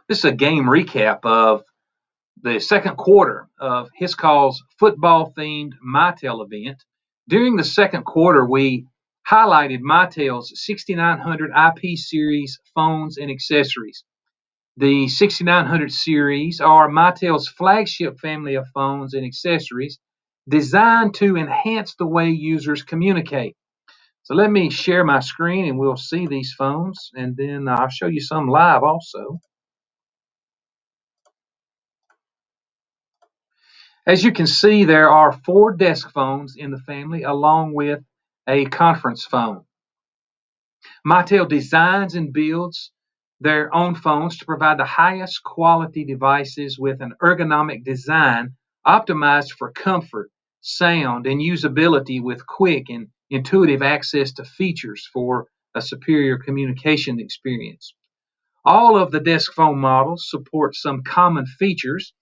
This is a game recap of the second quarter of Hiscall's football-themed Mitel event. During the second quarter, we highlighted Mitel's 6900 IP series phones and accessories. The 6900 series are Mitel's flagship family of phones and accessories designed to enhance the way users communicate. So let me share my screen and we'll see these phones, and then I'll show you some live also. As you can see, there are 4 desk phones in the family along with a conference phone. Mitel designs and builds their own phones to provide the highest quality devices with an ergonomic design optimized for comfort, sound, and usability with quick and intuitive access to features for a superior communication experience. All of the desk phone models support some common features.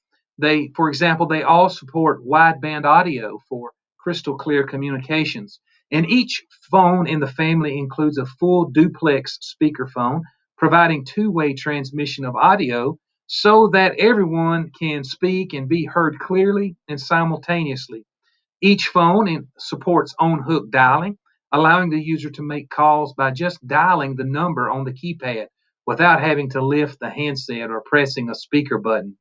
For example, they all support wideband audio for crystal clear communications. And each phone in the family includes a full duplex speakerphone, providing two-way transmission of audio so that everyone can speak and be heard clearly and simultaneously. Each phone supports on-hook dialing, allowing the user to make calls by just dialing the number on the keypad without having to lift the handset or pressing a speaker button.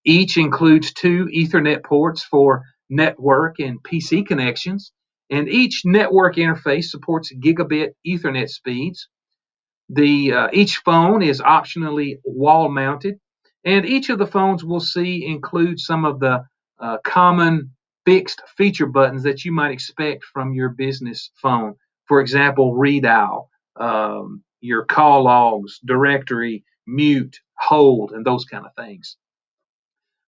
Each includes 2 Ethernet ports for network and PC connections, and each network interface supports gigabit Ethernet speeds. Each phone is optionally wall-mounted, and each of the phones we'll see includes some of the common fixed feature buttons that you might expect from your business phone. For example, redial, your call logs, directory, mute, hold, and those kind of things.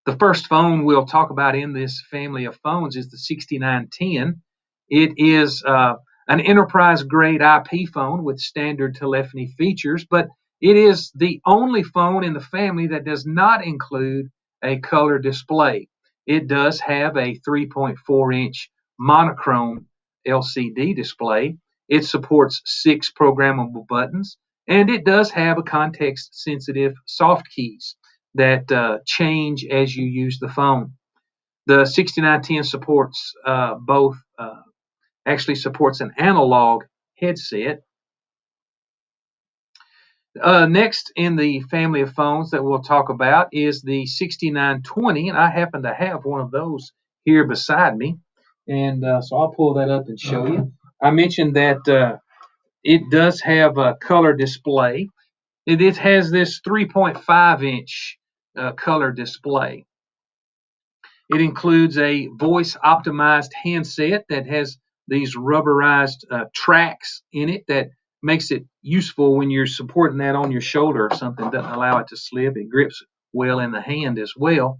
The first phone we'll talk about in this family of phones is the 6910. It is an enterprise-grade IP phone with standard telephony features, but it is the only phone in the family that does not include a color display. It does have a 3.4-inch monochrome LCD display. It supports 6 programmable buttons, and it does have a context-sensitive soft keys that change as you use the phone. The 6910 supports actually supports an analog headset. Next in the family of phones that we'll talk about is the 6920, and I happen to have one of those here beside me, and so I'll pull that up and show you. I mentioned that it does have a color display. It has this 3.5-inch color display. It includes a voice-optimized handset that has these rubberized tracks in it that makes it useful when you're supporting that on your shoulder or something. Doesn't allow it to slip. It grips well in the hand as well.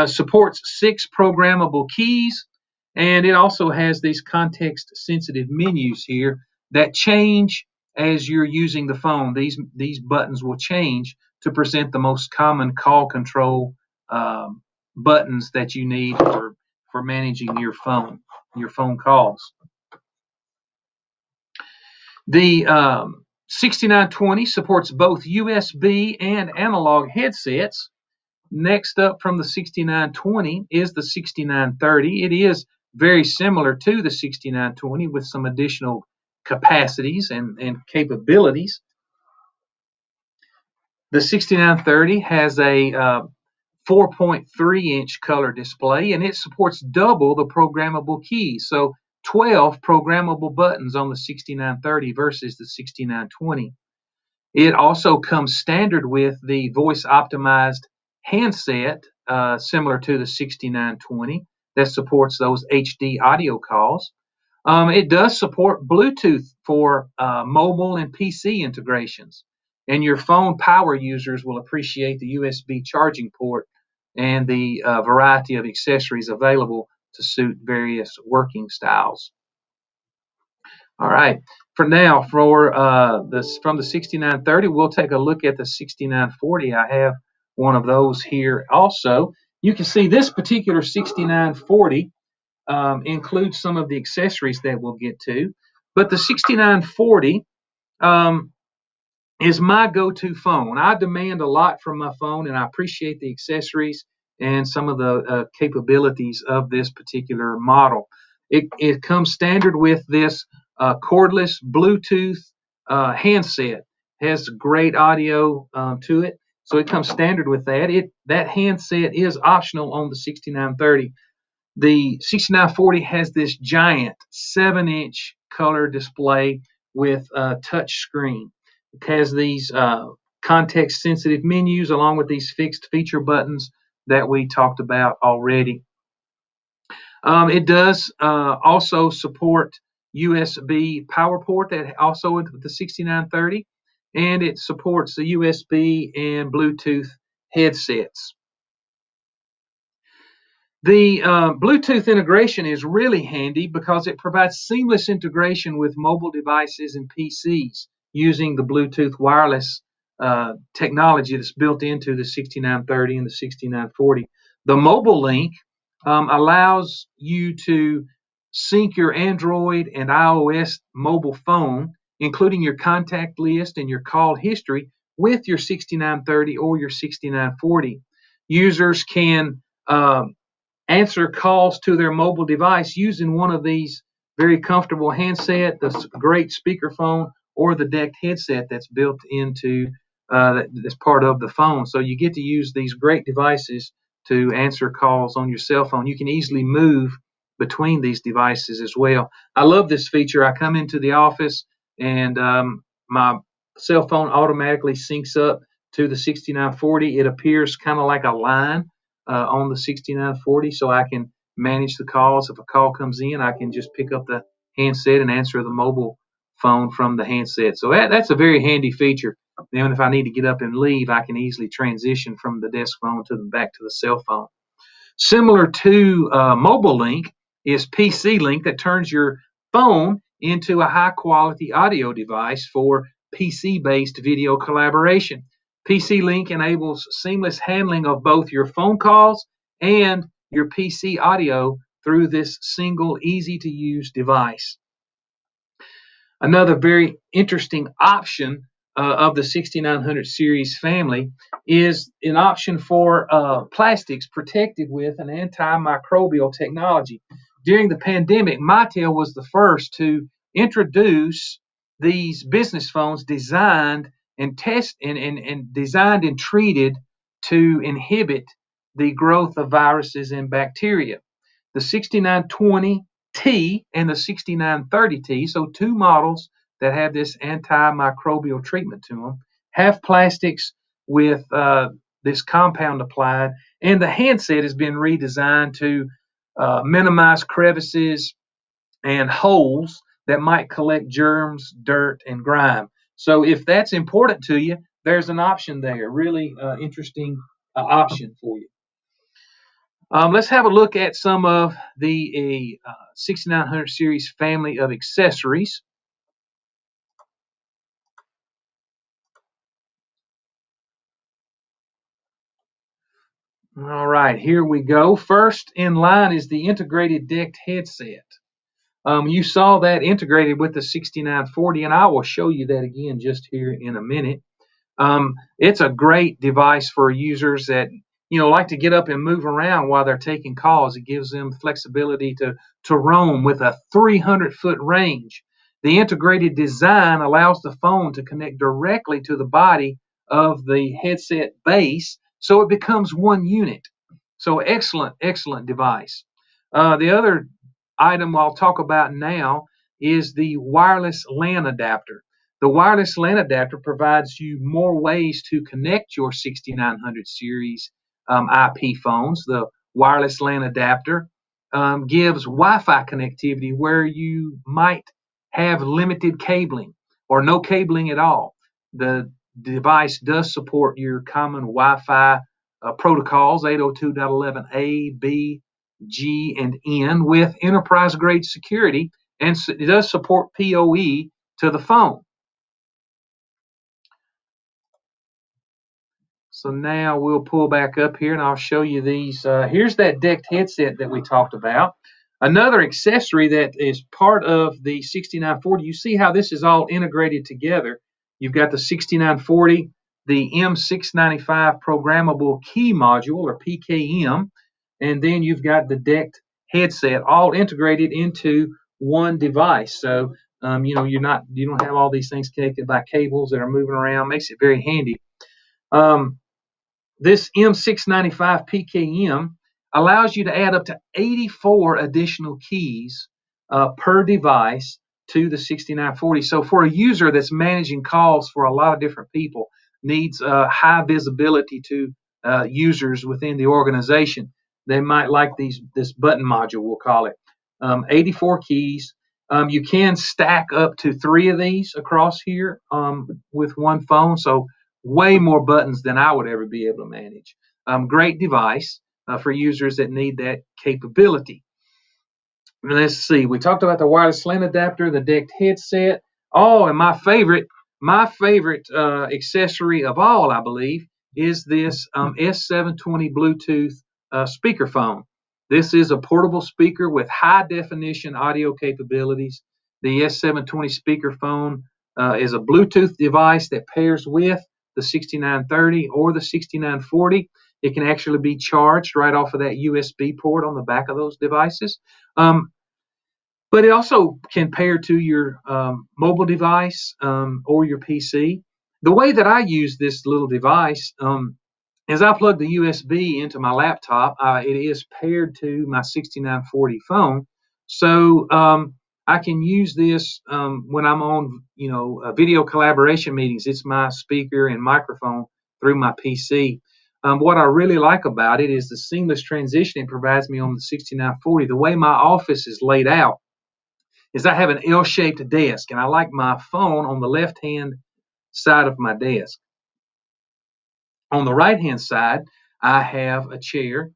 Supports 6 programmable keys, and it also has these context-sensitive menus here that change as you're using the phone. These buttons will change to present the most common call control buttons that you need for managing your phone calls. The 6920 supports both USB and analog headsets. Next up from the 6920 is the 6930. It is very similar to the 6920 with some additional capacities and capabilities. The 6930 has a 4.3-inch color display, and it supports double the programmable keys. So 12 programmable buttons on the 6930 versus the 6920. It also comes standard with the voice-optimized handset, similar to the 6920, that supports those HD audio calls. It does support Bluetooth for mobile and PC integrations. And your phone power users will appreciate the USB charging port and the variety of accessories available to suit various working styles. All right. For now, from the 6930, we'll take a look at the 6940. I have one of those here also. You can see this particular 6940 includes some of the accessories that we'll get to, but the 6940 is my go-to phone. I demand a lot from my phone, and I appreciate the accessories and some of the capabilities of this particular model. It comes standard with this cordless Bluetooth handset. Has great audio to it, so it comes standard with that. That handset is optional on the 6930. The 6940 has this giant 7-inch color display with a touch screen. It has these context sensitive menus along with these fixed feature buttons that we talked about already. It does also support USB power port, that also with the 6930, and it supports the USB and Bluetooth headsets. The Bluetooth integration is really handy because it provides seamless integration with mobile devices and PCs using the Bluetooth wireless technology that's built into the 6930 and the 6940. The mobile link allows you to sync your Android and iOS mobile phone, including your contact list and your call history, with your 6930 or your 6940. Users can answer calls to their mobile device using one of these very comfortable handset, the great speakerphone, or the decked headset that's built into that's part of the phone. So you get to use these great devices to answer calls on your cell phone. You can easily move between these devices as well. I love this feature. I come into the office and my cell phone automatically syncs up to the 6940. It appears kind of like a line on the 6940, so I can manage the calls. If a call comes in, I can just pick up the handset and answer the mobile phone from the handset. So that's a very handy feature. Then if I need to get up and leave, I can easily transition from the desk phone back to the cell phone. Similar to Mobile Link is PC Link, that turns your phone into a high quality audio device for PC based video collaboration. PC Link enables seamless handling of both your phone calls and your PC audio through this single easy to use device. Another very interesting option of the 6900 series family is an option for plastics protected with an antimicrobial technology. During the pandemic, Mitel was the first to introduce these business phones designed and designed and treated to inhibit the growth of viruses and bacteria. The 6920T and the 6930T, so two models that have this antimicrobial treatment to them, have plastics with this compound applied, and the handset has been redesigned to minimize crevices and holes that might collect germs, dirt, and grime. So if that's important to you, there's an option there. Really interesting option for you. Let's have a look at some of the 6900 series family of accessories. All right, here we go. First in line is the integrated decked headset. You saw that integrated with the 6940, and I will show you that again just here in a minute. It's a great device for users that like to get up and move around while they're taking calls. It gives them flexibility to roam with a 300-foot range. The integrated design allows the phone to connect directly to the body of the headset base, so it becomes one unit. So excellent device. The other item I'll talk about now is the wireless LAN adapter. The wireless LAN adapter provides you more ways to connect your 6900 series IP phones. The wireless LAN adapter gives Wi-Fi connectivity where you might have limited cabling or no cabling at all. The device does support your common Wi-Fi protocols, 802.11a, b, G, and N, with enterprise-grade security, and it does support PoE to the phone. So now we'll pull back up here and I'll show you these. Here's that decked headset that we talked about. Another accessory that is part of the 6940, you see how this is all integrated together. You've got the 6940, the M695 programmable key module, or PKM, and then you've got the DECT headset, all integrated into one device. So you don't have all these things connected by cables that are moving around. Makes it very handy. This M695 PKM allows you to add up to 84 additional keys per device to the 6940. So for a user that's managing calls for a lot of different people, needs high visibility to users within the organization, they might like this button module, we'll call it. 84 keys. You can stack up to 3 of these across here with one phone. So way more buttons than I would ever be able to manage. Great device for users that need that capability. Let's see. We talked about the wireless LAN adapter, the DECT headset. Oh, and my favorite accessory of all, I believe, is this S720 Bluetooth speakerphone. This is a portable speaker with high definition audio capabilities. The S720 speakerphone is a Bluetooth device that pairs with the 6930 or the 6940. It can actually be charged right off of that USB port on the back of those devices. But it also can pair to your mobile device or your PC. The way that I use this little device is I plug the USB into my laptop. It is paired to my 6940 phone. So I can use this when I'm on, video collaboration meetings. It's my speaker and microphone through my PC. What I really like about it is the seamless transition it provides me on the 6940. The way my office is laid out is I have an L-shaped desk, and I like my phone on the left-hand side of my desk. On the right-hand side, I have a chair.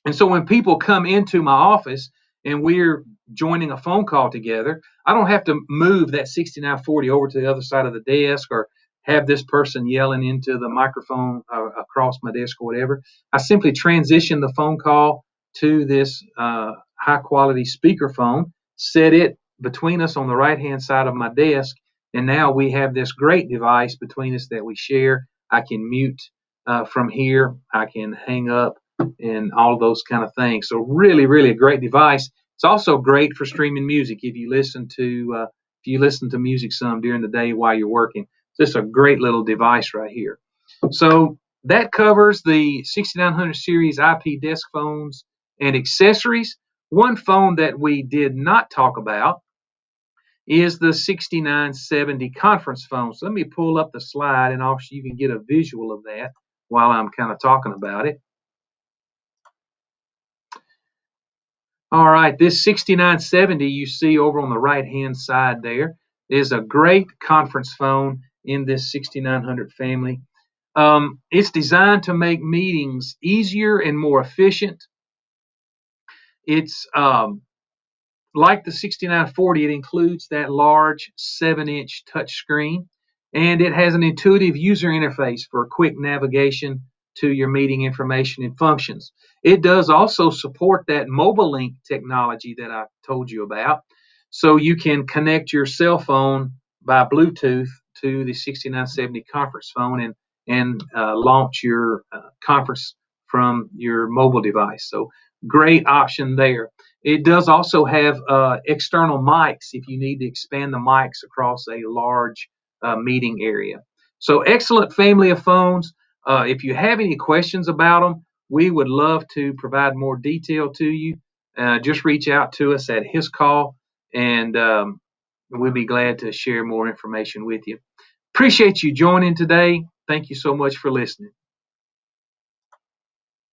And so when people come into my office and we're joining a phone call together, I don't have to move that 6940 over to the other side of the desk or have this person yelling into the microphone across my desk or whatever. I simply transition the phone call to this high-quality speakerphone, set it between us on the right-hand side of my desk, and now we have this great device between us that we share. I can mute from here. I can hang up and all of those kind of things. So really, really a great device. It's also great for streaming music if you listen to music some during the day while you're working. It's just a great little device right here. So that covers the 6900 series IP desk phones and accessories. One phone that we did not talk about is the 6970 conference phone. So let me pull up the slide and you can get a visual of that while I'm kind of talking about it. All right, this 6970 you see over on the right-hand side there is a great conference phone in this 6900 family. It's designed to make meetings easier and more efficient. It's like the 6940, it includes that large 7-inch touchscreen, and it has an intuitive user interface for quick navigation to your meeting information and functions. It does also support that mobile link technology that I told you about. So you can connect your cell phone by Bluetooth to the 6970 conference phone and launch your conference from your mobile device. So great option there. It does also have external mics if you need to expand the mics across a large meeting area. So excellent family of phones. If you have any questions about them, we would love to provide more detail to you. Just reach out to us at Hiscall, and we'll be glad to share more information with you. Appreciate you joining today. Thank you so much for listening.